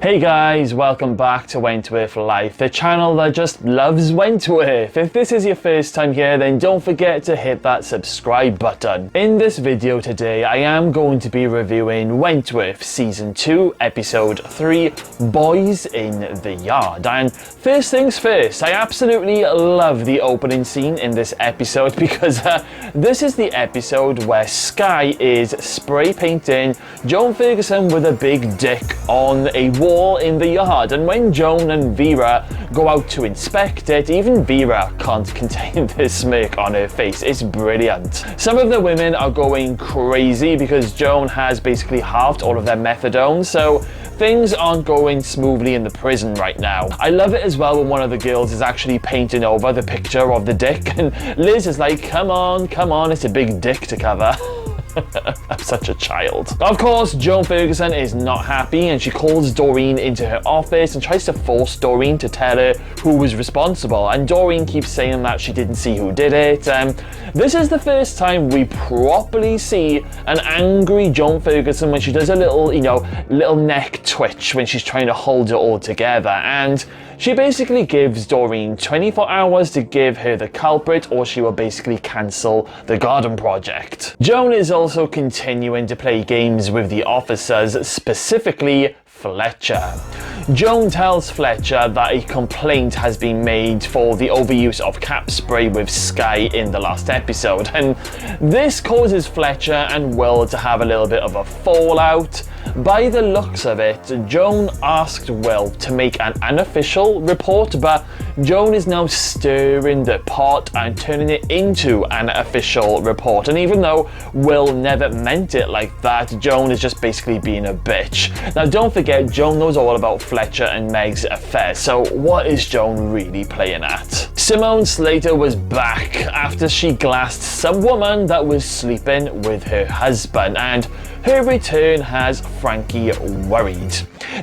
Hey guys, welcome back to Wentworth Life, the channel that just loves Wentworth. If this is your first time here, then don't forget to hit that subscribe button. In this video today, I am going to be reviewing Wentworth Season 2, Episode 3, Boys in the Yard. And first things first, I absolutely love the opening scene in this episode because this is the episode where Skye is spray painting Joan Ferguson with a big dick on a wall in the yard, and when Joan and Vera go out to inspect it, even Vera can't contain the smirk on her face. It's brilliant. Some of the women are going crazy because Joan has basically halved all of their methadone, so things aren't going smoothly in the prison right now. I love it as well when one of the girls is actually painting over the picture of the dick, and Liz is like, come on, it's a big dick to cover. I'm such a child. Of course, Joan Ferguson is not happy and she calls Doreen into her office and tries to force Doreen to tell her who was responsible, and Doreen keeps saying that she didn't see who did it. This is the first time we properly see an angry Joan Ferguson when she does a little, little neck twitch when she's trying to hold it all together, and she basically gives Doreen 24 hours to give her the culprit or she will basically cancel the garden project. Joan is also continuing to play games with the officers, specifically Fletcher. Joan tells Fletcher that a complaint has been made for the overuse of cap spray with Skye in the last episode, and this causes Fletcher and Will to have a little bit of a fallout. By the looks of it, Joan asked Will to make an unofficial report, but Joan is now stirring the pot and turning it into an official report, and even though Will never meant it like that, Joan is just basically being a bitch. Now don't forget, Joan knows all about Fletcher and Meg's affair, so what is Joan really playing at? Simone Slater was back after she glassed some woman that was sleeping with her husband, and her return has Frankie worried.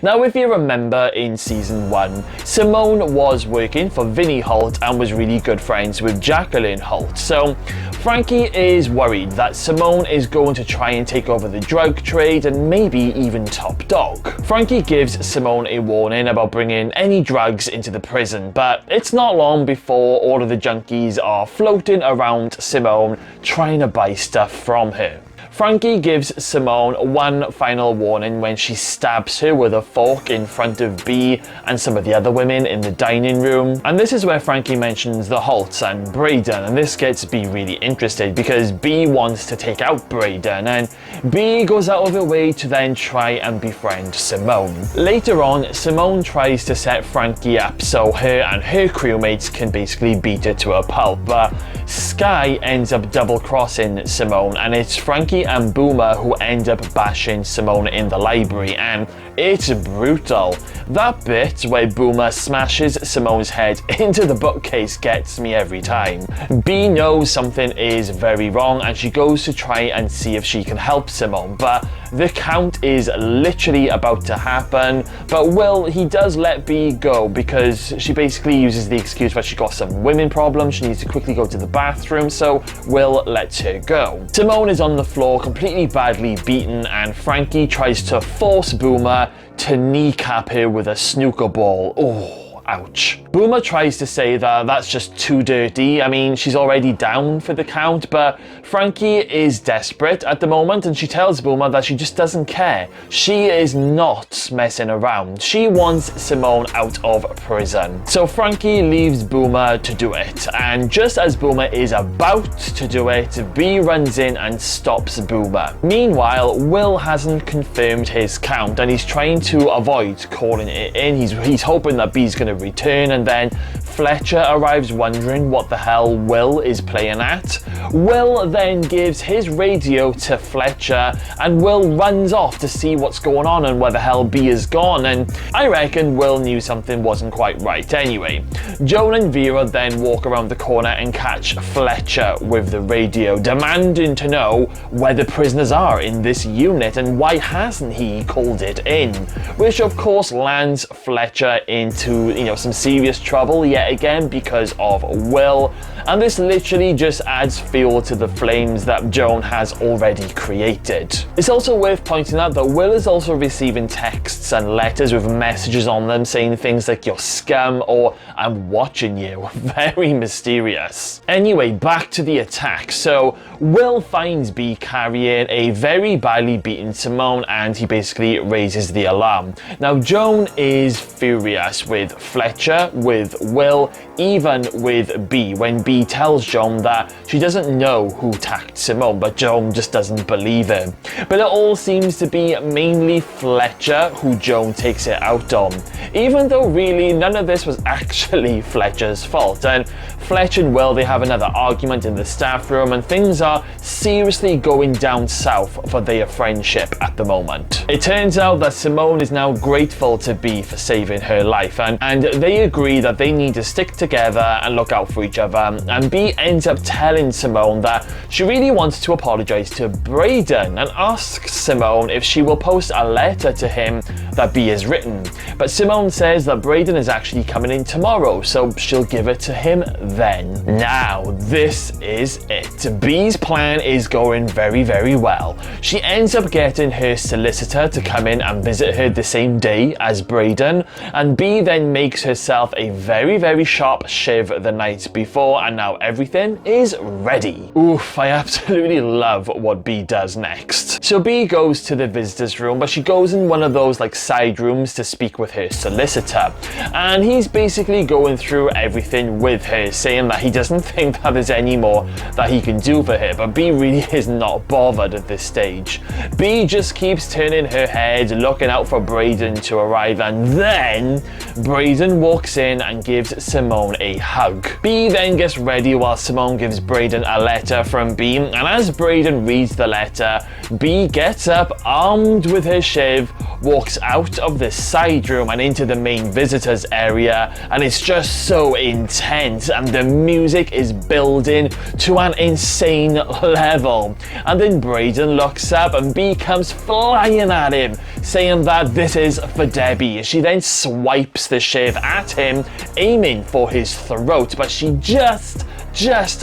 Now, if you remember in Season 1, Simone was working for Vinnie Holt and was really good friends with Jacqueline Holt, so Frankie is worried that Simone is going to try and take over the drug trade and maybe even top dog. Frankie gives Simone a warning about bringing any drugs into the prison, but it's not long before all of the junkies are floating around Simone trying to buy stuff from her. Frankie gives Simone one final warning when she stabs her with a fork in front of Bea and some of the other women in the dining room. And this is where Frankie mentions the Holts and Braden, and this gets Bea really interested because Bea wants to take out Braden, and Bea goes out of her way to then try and befriend Simone. Later on, Simone tries to set Frankie up so her and her crewmates can basically beat her to a pulp, but Skye ends up double-crossing Simone, and it's Frankie and Boomer who end up bashing Simone in the library, and it's brutal. That bit where Boomer smashes Simone's head into the bookcase gets me every time. Bea knows something is very wrong and she goes to try and see if she can help Simone, but the count is literally about to happen. But Will, he does let Bea go because she basically uses the excuse that she got some women problems, she needs to quickly go to the bathroom, so Will lets her go. Simone is on the floor completely badly beaten, and Frankie tries to force Boomer to kneecap her with a snooker ball. Oh, ouch. Boomer tries to say that that's just too dirty. I mean, she's already down for the count, but Frankie is desperate at the moment and she tells Boomer that she just doesn't care. She is not messing around. She wants Simone out of prison. So Frankie leaves Boomer to do it, and just as Boomer is about to do it, Bea runs in and stops Boomer. Meanwhile, Will hasn't confirmed his count and he's trying to avoid calling it in. He's hoping that Bea's going to return, and then Fletcher arrives wondering what the hell Will is playing at. Will then gives his radio to Fletcher and Will runs off to see what's going on and where the hell Bea is gone, and I reckon Will knew something wasn't quite right anyway. Joan and Vera then walk around the corner and catch Fletcher with the radio, demanding to know where the prisoners are in this unit and why hasn't he called it in, which of course lands Fletcher into some serious trouble yet yet again because of Will, and this literally just adds fuel to the flames that Joan has already created. It's also worth pointing out that Will is also receiving texts and letters with messages on them saying things like "you're scum" or "I'm watching you." Very mysterious. Anyway, back to the attack. So Will finds B carrying a very badly beaten Simone, and he basically raises the alarm. Now Joan is furious with Fletcher, with Will, even with B, when B tells Joan that she doesn't know who attacked Simone, but Joan just doesn't believe him. But it all seems to be mainly Fletcher who Joan takes it out on, even though really none of this was actually Fletcher's fault. And Fletcher and Will, they have another argument in the staff room, and things are seriously going down south for their friendship at the moment. It turns out that Simone is now grateful to B for saving her life, and they agree that they need to stick together and look out for each other. And B ends up telling Simone that she really wants to apologize to Braden and asks Simone if she will post a letter to him that B has written. But Simone says that Braden is actually coming in tomorrow, so she'll give it to him then. Now, this is it. B's plan is going very, very well. She ends up getting her solicitor to come in and visit her the same day as Braden, and B then makes herself a very, very sharp shiv the night before, and now everything is ready. Oof, I absolutely love what B does next. So B goes to the visitor's room, but she goes in one of those like side rooms to speak with her solicitor, and he's basically going through everything with her, saying that he doesn't think that there's any more that he can do for her, but B really is not bothered at this stage. B just keeps turning her head, looking out for Braden to arrive, and then Braden walks in and gives Simone a hug. B then gets ready while Simone gives Braden a letter from B, and as Braden reads the letter, B gets up armed with her shiv, walks out of the side room and into the main visitors area, and it's just so intense and the music is building to an insane level. And then Braden looks up and B comes flying at him, saying that this is for Debbie. She then swipes the shiv at him, aiming for his throat, but she just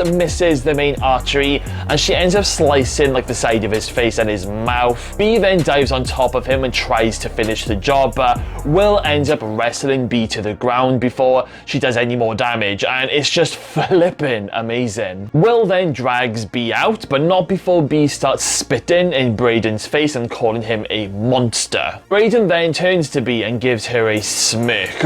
misses the main artery, and she ends up slicing like the side of his face and his mouth. B then dives on top of him and tries to finish the job, but Will ends up wrestling B to the ground before she does any more damage, and it's just flipping amazing. Will then drags B out, but not before B starts spitting in Braden's face and calling him a monster. Braden then turns to B and gives her a smirk.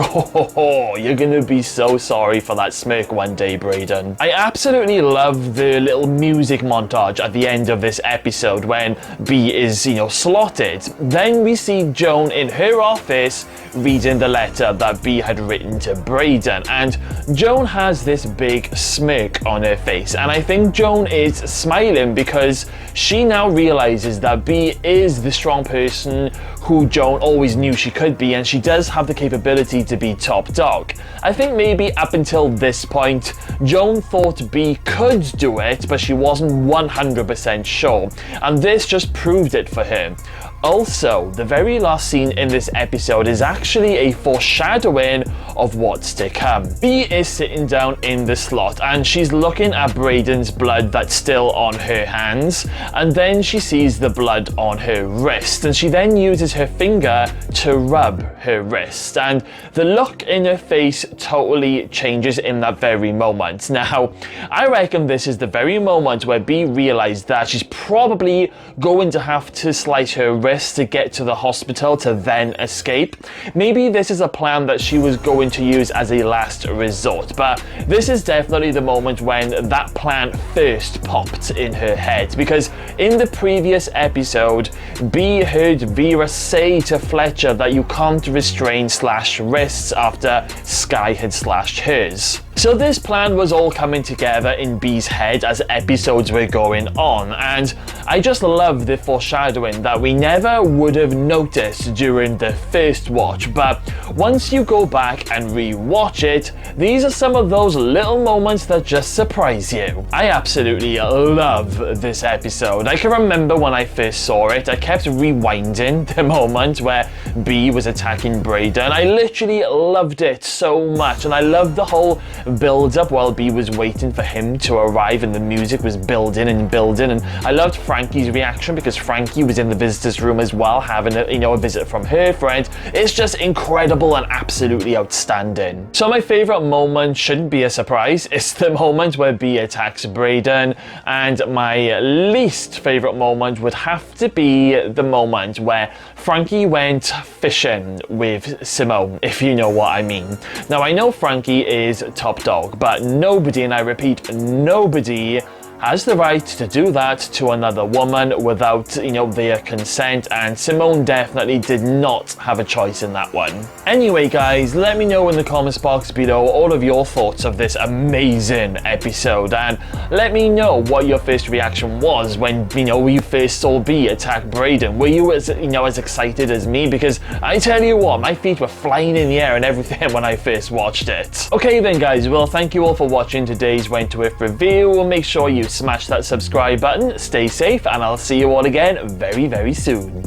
Oh, you're gonna be so sorry for that smirk one day, Braden. I absolutely love the little music montage at the end of this episode when B is, slotted. Then we see Joan in her office reading the letter that B had written to Braden, and Joan has this big smirk on her face, and I think Joan is smiling because she now realizes that B is the strong person who Joan always knew she could be, and she does have the capability to be top dog. I think maybe up until this point, Joan thought B could do it, but she wasn't 100% sure, and this just proved it for her. Also, the very last scene in this episode is actually a foreshadowing of what's to come. B is sitting down in the slot and she's looking at Braden's blood that's still on her hands, and then she sees the blood on her wrist, and she then uses her finger to rub her wrist, and the look in her face totally changes in that very moment. Now, I reckon this is the very moment where B realized that she's probably going to have to slice her wrist to get to the hospital to then escape. Maybe this is a plan that she was going to use as a last resort, but this is definitely the moment when that plan first popped in her head, because in the previous episode, B heard Vera say to Fletcher that you can't restrain slash wrists after Sky had slashed hers. So this plan was all coming together in B's head as episodes were going on, and I just love the foreshadowing that we never would have noticed during the first watch, but once you go back and re-watch it, these are some of those little moments that just surprise you. I absolutely love this episode. I can remember when I first saw it, I kept rewinding the moment where B was attacking Braden. I literally loved it so much, and I loved the whole build up while B was waiting for him to arrive and the music was building and building, and I loved Frankie's reaction because Frankie was in the visitor's room as well, having a visit from her friend. It's just incredible and absolutely outstanding. So my favorite moment shouldn't be a surprise. It's the moment where B attacks Braden, and my least favorite moment would have to be the moment where Frankie went fishing with Simone, if you know what I mean. Now I know Frankie is top dog, but nobody, and I repeat, nobody has the right to do that to another woman without, their consent, and Simone definitely did not have a choice in that one. Anyway guys, let me know in the comments box below all of your thoughts of this amazing episode, and let me know what your first reaction was when, you first saw B attack Braden. Were you as excited as me? Because I tell you what, my feet were flying in the air and everything when I first watched it. Okay then guys, well thank you all for watching today's Wentworth review. Make sure you smash that subscribe button, stay safe, and I'll see you all again very, very soon.